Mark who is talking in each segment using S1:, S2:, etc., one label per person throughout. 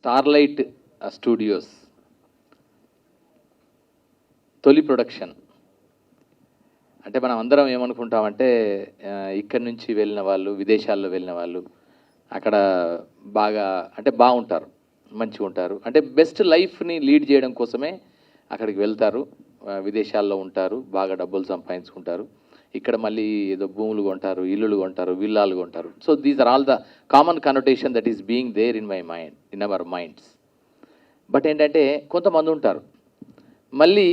S1: Starlight studios తొలి production. అంటే మనం అందరం ఏమనుకుంటామంటే ఇక్కడి నుంచి వెళ్ళిన వాళ్ళు, విదేశాల్లో వెళ్ళిన వాళ్ళు అక్కడ బాగా అంటే బాగుంటారు, మంచిగా ఉంటారు, అంటే బెస్ట్ లైఫ్ని లీడ్ చేయడం కోసమే అక్కడికి వెళ్తారు, విదేశాల్లో ఉంటారు, బాగా డబ్బులు సంపాదించుకుంటారు, ఇక్కడ మళ్ళీ ఏదో భూములు కొంటారు, ఇల్లులు కొంటారు, విల్లాలు కొంటారు. So these are all the common connotation that is being there in my mind, in our minds. But ఏంటంటే కొంతమంది ఉంటారు మళ్ళీ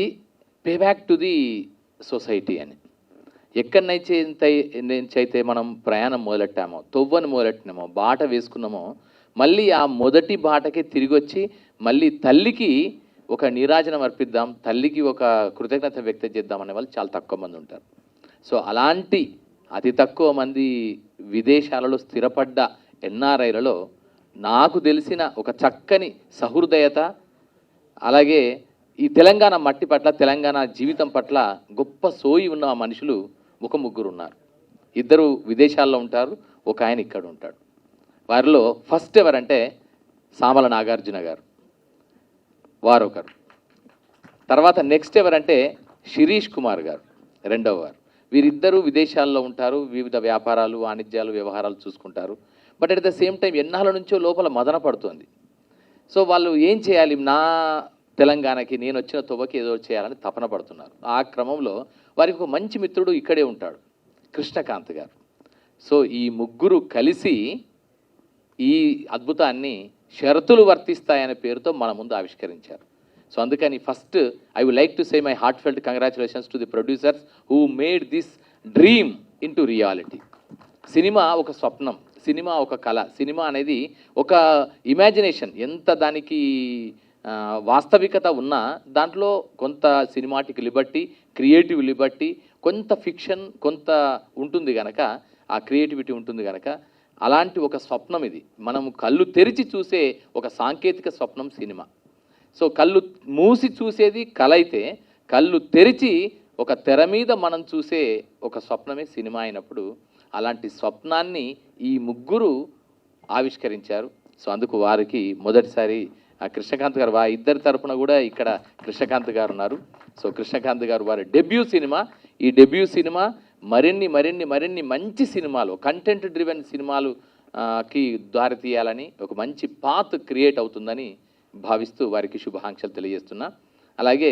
S1: pay back to the society అని. ఎక్కడినైతే మనం ప్రయాణం మొదలెట్టామో, తొవ్వని మొదలెట్టినామో, బాట వేసుకున్నామో, మళ్ళీ ఆ మొదటి బాటకే తిరిగి వచ్చి మళ్ళీ తల్లికి ఒక నీరాజనం అర్పిద్దాం, తల్లికి ఒక కృతజ్ఞత వ్యక్తం చేద్దాం అనే వాళ్ళు చాలా తక్కువ మంది ఉంటారు. సో అలాంటి అతి తక్కువ మంది విదేశాలలో స్థిరపడ్డ ఎన్ఆర్ఐలలో నాకు తెలిసిన ఒక చక్కని సహృదయత, అలాగే ఈ తెలంగాణ మట్టి పట్ల, తెలంగాణ జీవితం పట్ల గొప్ప సోయి ఉన్న మనుషులు ఒక ముగ్గురు ఉన్నారు. ఇద్దరు విదేశాల్లో ఉంటారు, ఒక ఆయన ఇక్కడ ఉంటాడు. వారిలో ఫస్ట్ ఎవరంటే సామల నాగార్జున గారు, వారొకరు. తర్వాత నెక్స్ట్ ఎవరంటే శిరీష్ కుమార్ గారు, రెండవ వారు. వీరిద్దరూ విదేశాల్లో ఉంటారు, వివిధ వ్యాపారాలు, వాణిజ్యాలు, వ్యవహారాలు చూసుకుంటారు. But at the same time ఎన్నాళ్ళ నుంచో లోపల మదన పడుతుంది. సో వాళ్ళు ఏం చేయాలి, నా తెలంగాణకి నేను వచ్చిన తొవ్వకి ఏదో చేయాలని తపన పడుతున్నారు. ఆ క్రమంలో వారికి ఒక మంచి మిత్రుడు ఇక్కడే ఉంటాడు, కృష్ణకాంత్ గారు. సో ఈ ముగ్గురు కలిసి ఈ అద్భుతాన్ని షరతులు వర్తిస్తాయనే పేరుతో మన ముందు ఆవిష్కరించారు. సో అందుకని first I would like to say my heart felt congratulations to the producers who made this dream in to reality. Cinema ఒక స్వప్నం, సినిమా ఒక కళ, సినిమా అనేది ఒక ఇమాజినేషన్. ఎంత దానికి వాస్తవికత ఉన్నా దాంట్లో కొంత సినిమాటిక్ లిబర్టీ, క్రియేటివ్ లిబర్టీ, కొంత ఫిక్షన్, కొంత ఉంటుంది కనుక, ఆ క్రియేటివిటీ ఉంటుంది కనుక అలాంటి ఒక స్వప్నం ఇది. మనం కళ్ళు తెరిచి చూసే ఒక సాంకేతిక స్వప్నం సినిమా. సో కళ్ళు మూసి చూసేది కళ అయితే, కళ్ళు తెరిచి ఒక తెర మీద మనం చూసే ఒక స్వప్నమే సినిమా అయినప్పుడు, అలాంటి స్వప్నాన్ని ఈ ముగ్గురు ఆవిష్కరించారు. సో అందుకు వారికి మొదటిసారి కృష్ణకాంత్ గారు, ఇద్దరి తరపున కూడా ఇక్కడ కృష్ణకాంత్ గారు ఉన్నారు. సో కృష్ణకాంత్ గారు వారి డెబ్యూ సినిమా. ఈ డెబ్యూ సినిమా మరిన్ని మరిన్ని మరిన్ని మంచి సినిమాలు, కంటెంట్ డ్రివెన్ సినిమాలు కి దారి తీయాలని, ఒక మంచి పాత్ క్రియేట్ అవుతుందని భావిస్తూ వారికి శుభాకాంక్షలు తెలియజేస్తున్నా. అలాగే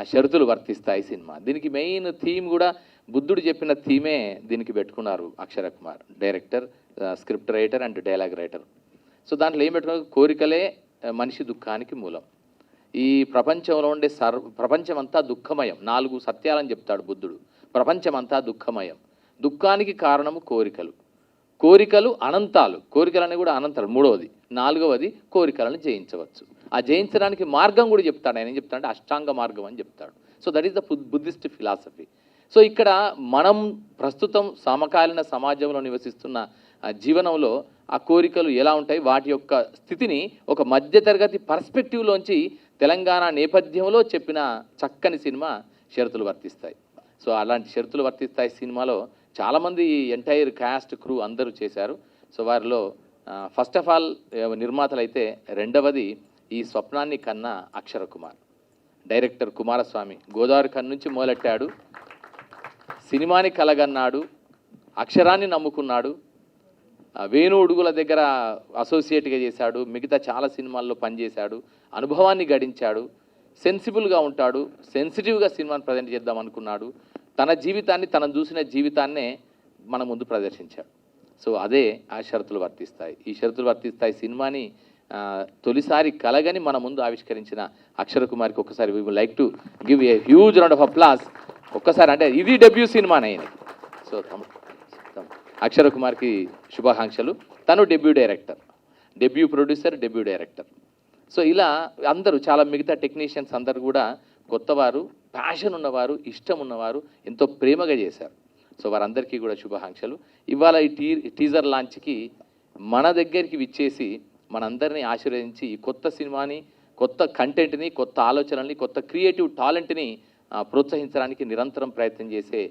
S1: షరతులు వర్తిస్తాయి సినిమా, దీనికి మెయిన్ థీమ్ కూడా బుద్ధుడు చెప్పిన థీమే దీనికి పెట్టుకున్నారు Akshara Kumar, director, script writer and dialogue writer. So దాంట్లో ఏం పెట్టుకున్నారు, కోరికలే మనిషి దుఃఖానికి మూలం. ఈ ప్రపంచంలో ఉండే ప్రపంచమంతా దుఃఖమయం. 4 సత్యాలని చెప్తాడు బుద్ధుడు. ప్రపంచమంతా దుఃఖమయం, దుఃఖానికి కారణము కోరికలు, కోరికలు అనంతాలు, కోరికలని కూడా అనంతాలు. 3వది, 4వది కోరికలను జయించవచ్చు. ఆ జయించడానికి మార్గం కూడా చెప్తాడు. ఆయన ఏం చెప్తాడంటే అష్టాంగ మార్గం అని చెప్తాడు. So that is the Buddhist philosophy. So ఇక్కడ మనం ప్రస్తుతం సమకాలీన సమాజంలో నివసిస్తున్న జీవనంలో ఆ కోరికలు ఎలా ఉంటాయి, వాటి యొక్క స్థితిని ఒక మధ్యతరగతి పర్స్పెక్టివ్లోంచి తెలంగాణ నేపథ్యంలో చెప్పిన చక్కని సినిమా షరతులు వర్తిస్తాయి. సో అలాంటి షరతులు వర్తిస్తాయి సినిమాలో చాలామంది ఎంటైర్ క్యాస్ట్, క్రూ అందరూ చేశారు. సో వారిలో ఫస్ట్ ఆఫ్ ఆల్ నిర్మాతలు అయితే, రెండవది ఈ స్వప్నాన్ని కన్నా అక్షర కుమార్, డైరెక్టర్ కుమారస్వామి. గోదావరి కన్ను నుంచి మొదలెట్టాడు, సినిమాని కలగన్నాడు, అక్షరాన్ని నమ్ముకున్నాడు, వేణు ఉడుగుల దగ్గర అసోసియేట్గా చేశాడు, మిగతా చాలా సినిమాల్లో పనిచేశాడు, అనుభవాన్ని గడించాడు, సెన్సిబుల్గా ఉంటాడు, సెన్సిటివ్గా సినిమాని ప్రజెంట్ చేద్దాం అనుకున్నాడు, తన జీవితాన్ని, తను చూసిన జీవితాన్నే మన ముందు ప్రదర్శించాడు. సో అదే ఆ షరతులు వర్తిస్తాయి. ఈ షరతులు వర్తిస్తాయి సినిమాని తొలిసారి కలగని మన ముందు ఆవిష్కరించిన అక్షర కుమార్కి ఒక్కసారి we would like to give a huge round of applause. ఒక్కసారి, అంటే ఇది డెబ్యూ సినిమానే ఆయనకి. సో అక్షర కుమార్కి శుభాకాంక్షలు. తను debut director, debut producer, debut director. So ఇలా అందరూ, చాలా మిగతా టెక్నీషియన్స్ అందరూ కూడా కొత్తవారు, ప్యాషన్ ఉన్నవారు, ఇష్టం ఉన్నవారు, ఎంతో ప్రేమగా చేశారు. సో వారందరికీ కూడా శుభాకాంక్షలు. ఇవాళ ఈ టీజర్ లాంచ్కి మన దగ్గరికి విచ్చేసి మనందరినీ ఆశీర్వదించి ఈ కొత్త సినిమాని, కొత్త కంటెంట్ని, కొత్త ఆలోచనల్ని, కొత్త క్రియేటివ్ టాలెంట్ని ప్రోత్సహించడానికి నిరంతరం ప్రయత్నం చేసే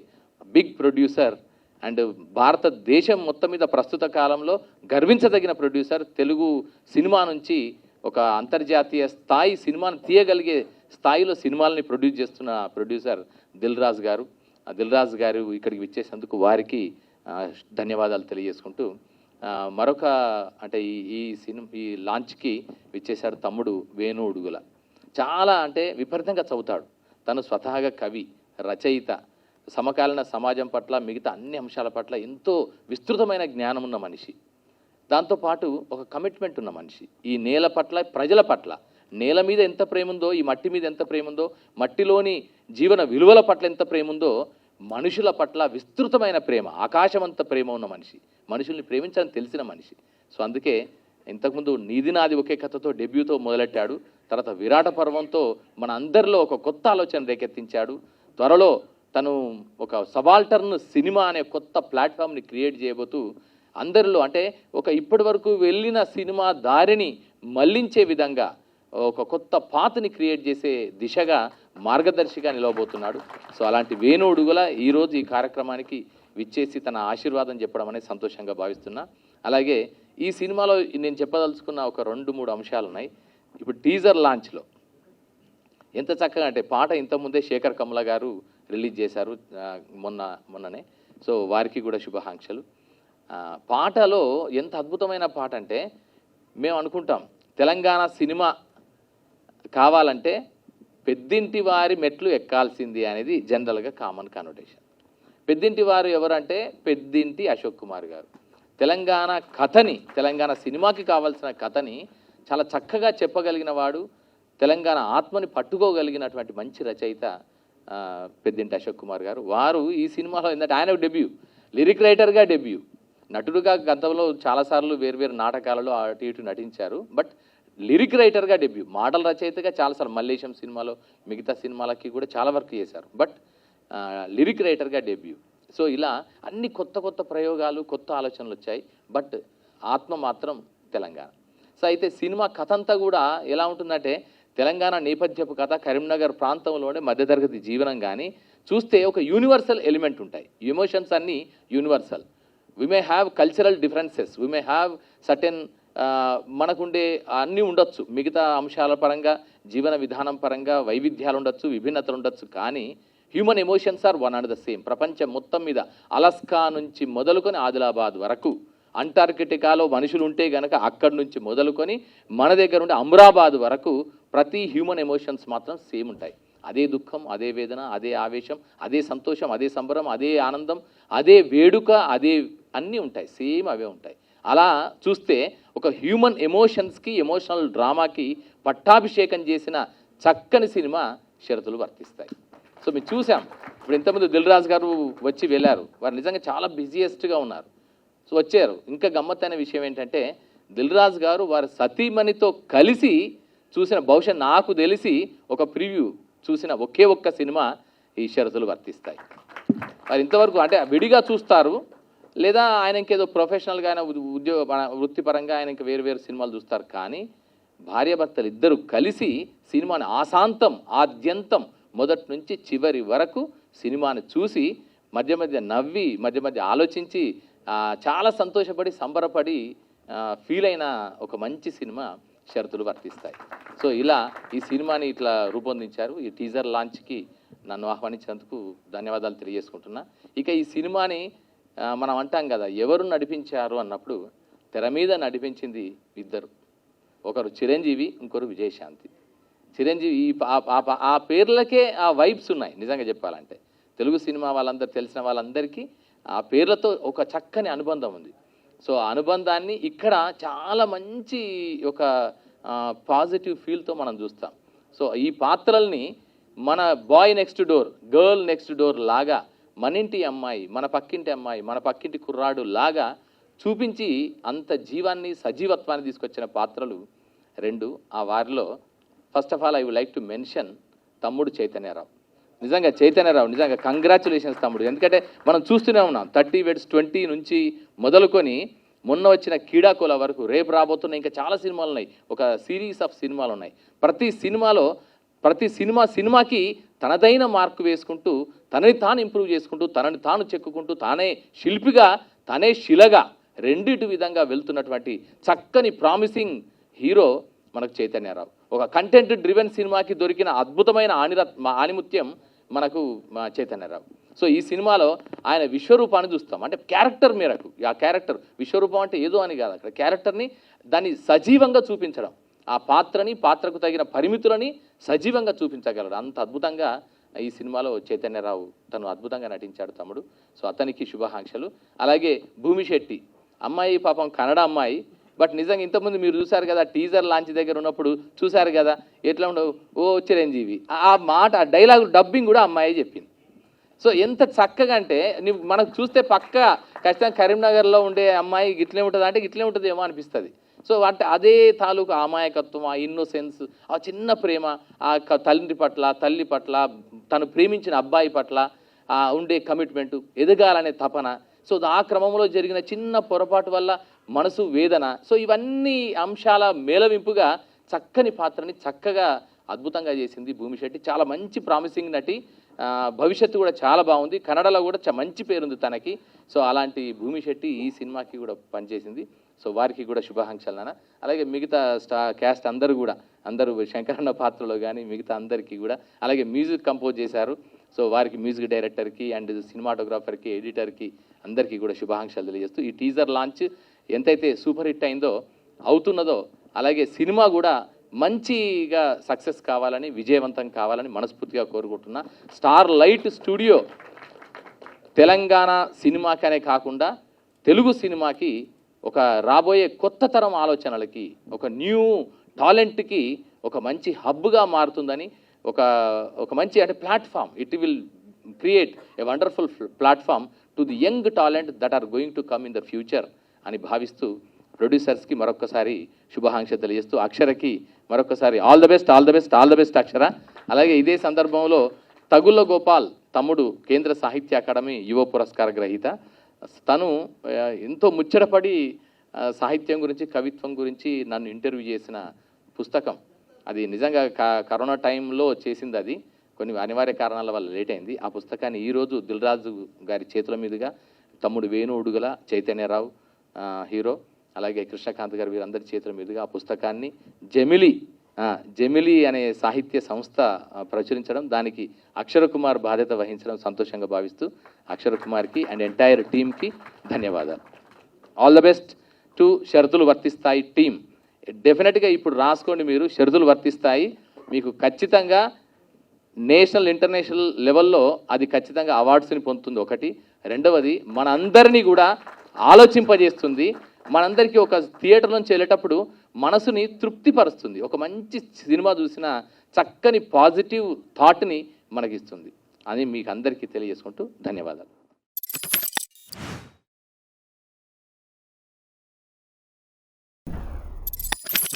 S1: బిగ్ ప్రొడ్యూసర్ అండ్ భారతదేశం మొత్తం మీద ప్రస్తుత కాలంలో గర్వించదగిన ప్రొడ్యూసర్, తెలుగు సినిమా నుంచి ఒక అంతర్జాతీయ స్థాయి సినిమాను తీయగలిగే స్థాయిలో సినిమాలని ప్రొడ్యూస్ చేస్తున్న ప్రొడ్యూసర్ దిల్ రాజు గారు. దిల్ రాజు గారు ఇక్కడికి విచ్చేసినందుకు వారికి ధన్యవాదాలు తెలియజేసుకుంటూ, మరొక అంటే ఈ లాంచ్కి విచ్చేశాడు తమ్ముడు వేణు ఉడుగుల. చాలా అంటే విపరీతంగా చదువుతాడు. తను స్వతహాగా కవి, రచయిత, సమకాలీన సమాజం పట్ల మిగతా అన్ని అంశాల పట్ల ఎంతో విస్తృతమైన జ్ఞానం ఉన్న మనిషి. దాంతోపాటు ఒక కమిట్మెంట్ ఉన్న మనిషి. ఈ నేల పట్ల, ప్రజల పట్ల, నేల మీద ఎంత ప్రేమ ఉందో, ఈ మట్టి మీద ఎంత ప్రేమ ఉందో, మట్టిలోని జీవన విలువల పట్ల ఎంత ప్రేమ ఉందో, మనుషుల పట్ల విస్తృతమైన ప్రేమ, ఆకాశమంత ప్రేమ ఉన్న మనిషి. మనుషుల్ని ప్రేమించాలని తెలిసిన మనిషి. సో అందుకే ఇంతకుముందు నీది నాది ఒకే కథతో డెబ్యూతో మొదలెట్టాడు. తర్వాత విరాట పర్వంతో మన అందరిలో ఒక కొత్త ఆలోచన రేకెత్తించాడు. త్వరలో తను ఒక సబాల్టర్న్ సినిమా అనే కొత్త ప్లాట్ఫామ్ని క్రియేట్ చేయబోతూ అందరిలో అంటే ఒక ఇప్పటి వరకు వెళ్ళిన సినిమా దారిని మళ్లించే విధంగా ఒక కొత్త పాత్ని క్రియేట్ చేసే దిశగా మార్గదర్శిగా నిలవబోతున్నాడు. సో అలాంటి వేణు ఉడుగుల ఈరోజు ఈ కార్యక్రమానికి విచ్చేసి తన ఆశీర్వాదం చెప్పడం అనేది సంతోషంగా భావిస్తున్నా. అలాగే ఈ సినిమాలో నేను చెప్పదలుచుకున్న ఒక 2-3 అంశాలు ఉన్నాయి. ఇప్పుడు టీజర్ లాంచ్లో ఎంత చక్కగా అంటే పాట ఇంతకుముందే శేఖర్ కమల గారు రిలీజ్ చేశారు మొన్ననే. సో వారికి కూడా శుభాకాంక్షలు. పాటలో ఎంత అద్భుతమైన పాట అంటే, మేము అనుకుంటాం తెలంగాణ సినిమా కావాలంటే పెద్దింటి వారి మెట్లు ఎక్కాల్సింది అనేది జనరల్గా కామన్ కానోటేషన్. పెద్దింటి వారు ఎవరంటే పెద్దింటి అశోక్ కుమార్ గారు. తెలంగాణ కథని, తెలంగాణ సినిమాకి కావాల్సిన కథని చాలా చక్కగా చెప్పగలిగిన వాడు, తెలంగాణ ఆత్మని పట్టుకోగలిగినటువంటి మంచి రచయిత పెద్దింటి అశోక్ కుమార్ గారు. వారు ఈ సినిమాలో ఏంటంటే ఆయన డెబ్యూ, లిరిక్ రైటర్గా డెబ్యూ. నటుడుగా గతంలో చాలాసార్లు వేర్వేరు నాటకాలలో అటు ఇటు నటించారు. బట్ లిరిక్ రైటర్గా డెబ్యూ, మోడల్ రచయితగా చాలాసార్లు మల్లేశం సినిమాలో, మిగతా సినిమాలకి కూడా చాలా వర్క్ చేశారు. బట్ లిరిక్ రైటర్గా డెబ్యూ. సో ఇలా అన్ని కొత్త కొత్త ప్రయోగాలు, కొత్త ఆలోచనలు వచ్చాయి. బట్ ఆత్మ మాత్రం తెలంగాణ. సో అయితే సినిమా కథ అంతా కూడా ఎలా ఉంటుందంటే తెలంగాణ నేపథ్యపు కథ, కరీంనగర్ ప్రాంతంలోనే మధ్యతరగతి జీవనం. కానీ చూస్తే ఒక యూనివర్సల్ ఎలిమెంట్ ఉంటాయి. ఎమోషన్స్ అన్నీ universal. We may have cultural differences, we may have certain మనకుండే అన్నీ ఉండొచ్చు, మిగతా అంశాల పరంగా, జీవన విధానం పరంగా వైవిధ్యాలు ఉండొచ్చు, విభిన్నతలు ఉండొచ్చు. కానీ human emotions are one and the same. ప్రపంచం మొత్తం మీద అలస్కా నుంచి మొదలుకొని ఆదిలాబాద్ వరకు, అంటార్కిటికాలో మనుషులు ఉంటే గనక అక్కడి నుంచి మొదలుకొని మన దగ్గర ఉండే అమ్రాబాద్ వరకు ప్రతి హ్యూమన్ ఎమోషన్స్ మాత్రం సేమ్ ఉంటాయి. అదే దుఃఖం, అదే వేదన, అదే ఆవేశం, అదే సంతోషం, అదే సంబరం, అదే ఆనందం, అదే వేడుక, అదే అన్నీ ఉంటాయి, సేమ్ అవే ఉంటాయి. అలా చూస్తే ఒక హ్యూమన్ ఎమోషన్స్కి, ఎమోషనల్ డ్రామాకి పట్టాభిషేకం చేసిన చక్కని సినిమా షరతులు వర్తిస్తాయి. సో మీరు చూసాం, ఇప్పుడు ఇంతకుముందు దిల్ రాజు గారు వచ్చి వెళ్ళారు. వారు నిజంగా చాలా బిజీయెస్ట్గా ఉన్నారు. సో వచ్చారు. ఇంకా గమ్మత్తైన విషయం ఏంటంటే దిల్ రాజు గారు వారి సతీమణితో కలిసి చూసిన, బహుశా నాకు తెలిసి ఒక ప్రివ్యూ చూసిన ఒకే ఒక్క సినిమా ఈ షరతులు వర్తిస్తాయి. వారు ఇంతవరకు అంటే విడిగా చూస్తారు, లేదా ఆయన ఇంకేదో ప్రొఫెషనల్గా ఆయన వృత్తిపరంగా ఆయన ఇంకా వేరు వేరు సినిమాలు చూస్తారు. కానీ భార్యాభర్తలు ఇద్దరు కలిసి సినిమాని ఆశాంతం, ఆద్యంతం, మొదటి నుంచి చివరి వరకు సినిమాని చూసి మధ్య మధ్య నవ్వి, మధ్య మధ్య ఆలోచించి, చాలా సంతోషపడి, సంబరపడి ఫీల్ అయిన ఒక మంచి సినిమా షరతులు వర్తిస్తాయి. సో ఇలా ఈ సినిమాని ఇట్లా రూపొందించారు. ఈ టీజర్ లాంచ్కి నన్ను ఆహ్వానించినందుకు ధన్యవాదాలు తెలియజేసుకుంటున్నా. ఇక ఈ సినిమాని మనం అంటాం కదా, ఎవరు నడిపించారు అన్నప్పుడు తెర మీద నడిపించింది ఇద్దరు. ఒకరు చిరంజీవి, ఇంకొకరు విజయశాంతి. చిరంజీవి ఆ పేర్లకే ఆ వైబ్స్ ఉన్నాయి. నిజంగా చెప్పాలంటే తెలుగు సినిమా వాళ్ళందరూ, తెలిసిన వాళ్ళందరికీ ఆ పేర్లతో ఒక చక్కని అనుబంధం ఉంది. సో ఆ అనుబంధాన్ని ఇక్కడ చాలా మంచి ఒక పాజిటివ్ ఫీల్తో మనం చూస్తాం. సో ఈ పాత్రల్ని మన boy next door, girl next door లాగా, మన ఇంటి అమ్మాయి, మన పక్కింటి అమ్మాయి, మన పక్కింటి కుర్రాడు లాగా చూపించి అంత జీవాన్ని, సజీవత్వాన్ని తీసుకొచ్చిన పాత్రలు 2. ఆ వారిలో first of all I would like to mention తమ్ముడు చైతన్యరావు. నిజంగా కంగ్రాచులేషన్స్ తమ్ముడు. ఎందుకంటే మనం చూస్తూనే ఉన్నాం 30 Weds 20 నుంచి మొదలుకొని మొన్న వచ్చిన కీడాకోల వరకు, రేపు రాబోతున్న ఇంకా చాలా సినిమాలు ఉన్నాయి. ఒక సిరీస్ ఆఫ్ సినిమాలు ఉన్నాయి. ప్రతి సినిమాకి తనదైన మార్కు వేసుకుంటూ, తనని తాను ఇంప్రూవ్ చేసుకుంటూ, తనని తాను చెక్కుకుంటూ, తానే శిల్పిగా, తనే శిలగా, రెండిటి విధంగా వెళ్తున్నటువంటి చక్కని ప్రామిసింగ్ హీరో మనకు చైతన్యరావు. ఒక కంటెంట్ డ్రివెన్ సినిమాకి దొరికిన అద్భుతమైన ఆణిముత్యం మనకు చైతన్యరావు. సో ఈ సినిమాలో ఆయన విశ్వరూపాన్ని చూస్తాం. అంటే క్యారెక్టర్ మేరకు, ఆ క్యారెక్టర్ విశ్వరూపం అంటే ఏదో అని కాదు, అక్కడ క్యారెక్టర్ని దాన్ని సజీవంగా చూపించడం, ఆ పాత్రకు తగిన పరిమితులని సజీవంగా చూపించగలడు. అంత అద్భుతంగా ఈ సినిమాలో చైతన్యరావు తను అద్భుతంగా నటించాడు తమ్ముడు. సో అతనికి శుభాకాంక్షలు. అలాగే భూమిశెట్టి అమ్మాయి పాపం కన్నడ అమ్మాయి, బట్ నిజంగా ఇంతకుముందు మీరు చూశారు కదా, టీజర్ లాంచ్ దగ్గర ఉన్నప్పుడు చూశారు కదా ఎట్లా ఉండవు, ఓ చిరంజీవి ఆ మాట, ఆ డైలాగ్ డబ్బింగ్ కూడా అమ్మాయి చెప్పింది. సో ఎంత చక్కగా అంటే మనకు చూస్తే పక్క ఖచ్చితంగా కరీంనగర్లో ఉండే అమ్మాయి గిట్లే ఉంటుంది అంటే గిట్లే ఉంటుందేమో అనిపిస్తుంది. సో అంటే అదే తాలూకు అమాయకత్వం, ఆ ఇన్నోసెన్స్, ఆ చిన్న ప్రేమ, ఆ తల్లి పట్ల తను ప్రేమించిన అబ్బాయి పట్ల ఉండే కమిట్మెంటు, ఎదగాలనే తపన. సో ఆ క్రమంలో జరిగిన చిన్న పొరపాటు వల్ల మనసు వేదన. సో ఇవన్నీ అంశాల మేళవింపుగా చక్కని పాత్రని చక్కగా అద్భుతంగా చేసింది భూమిశెట్టి. చాలా మంచి ప్రామిసింగ్ నటి, భవిష్యత్తు కూడా చాలా బాగుంది. కన్నడలో కూడా మంచి పేరుంది తనకి. సో అలాంటి భూమిశెట్టి ఈ సినిమాకి కూడా పనిచేసింది. సో వారికి కూడా శుభాకాంక్షలు నాన్న. అలాగే మిగతా క్యాస్ట్ అందరూ శంకరన్న పాత్రలో కానీ మిగతా అందరికీ కూడా, అలాగే మ్యూజిక్ కంపోజ్ చేశారు. సో వారికి మ్యూజిక్ డైరెక్టర్కి అండ్ సినిమాటోగ్రాఫర్కి, ఎడిటర్కి అందరికీ కూడా శుభాకాంక్షలు తెలియజేస్తూ, ఈ టీజర్ లాంచ్ ఎంతైతే సూపర్ హిట్ అవుతున్నదో అలాగే సినిమా కూడా మంచిగా సక్సెస్ కావాలని, విజయవంతం కావాలని మనస్ఫూర్తిగా కోరుకుంటున్నా. స్టార్ లైట్ స్టూడియో తెలంగాణ సినిమాకనే కాకుండా తెలుగు సినిమాకి ఒక రాబోయే కొత్త తరం ఆలోచనలకి, ఒక న్యూ టాలెంట్కి ఒక మంచి హబ్గా మారుతుందని, ఒక మంచి అంటే platform, it will create a wonderful platform to the young talent that are going to come in the future అని భావిస్తూ, ప్రొడ్యూసర్స్కి మరొకసారి శుభాకాంక్షలు తెలియజేస్తూ, అక్షరకి మరొకసారి ఆల్ ద బెస్ట్ అక్షర. అలాగే ఇదే సందర్భంలో తగుళ్ళ గోపాల్ తమ్ముడు కేంద్ర సాహిత్య అకాడమీ యువ పురస్కార గ్రహీత. తను ఎంతో ముచ్చటపడి సాహిత్యం గురించి, కవిత్వం గురించి నన్ను ఇంటర్వ్యూ చేసిన పుస్తకం అది. నిజంగా కరోనా టైంలో చేసింది, అది కొన్ని అనివార్య కారణాల వల్ల లేట్ అయింది. ఆ పుస్తకాన్ని ఈరోజు దిల్రాజు గారి చేతుల మీదుగా తమ్ముడు వేణు ఉడుగల, చైతన్యరావు హీరో, అలాగే కృష్ణకాంత్ గారు వీరందరి చేతుల మీదుగా ఆ పుస్తకాన్ని జమిలి అనే సాహిత్య సంస్థ ప్రచురించడం, దానికి అక్షర కుమార్ బాధ్యత వహించడం సంతోషంగా భావిస్తూ అక్షర కుమార్కి అండ్ ఎంటైర్ టీమ్కి ధన్యవాదాలు. ఆల్ ద బెస్ట్ టు షరతులు వర్తిస్తాయి టీమ్. డెఫినెట్గా ఇప్పుడు రాసుకోండి మీరు, షరతులు వర్తిస్తాయి మీకు ఖచ్చితంగా నేషనల్ ఇంటర్నేషనల్ లెవెల్లో అది ఖచ్చితంగా అవార్డ్స్ని పొందుతుంది. ఒకటి. రెండవది మనందరినీ కూడా ఆలోచింపజేస్తుంది. మనందరికీ ఒక థియేటర్ నుంచి వెళ్ళేటప్పుడు మనసుని తృప్తిపరుస్తుంది. ఒక మంచి సినిమా చూసిన చక్కని పాజిటివ్ థాట్ని మనకిస్తుంది అని మీకు అందరికీ తెలియజేసుకుంటూ ధన్యవాదాలు.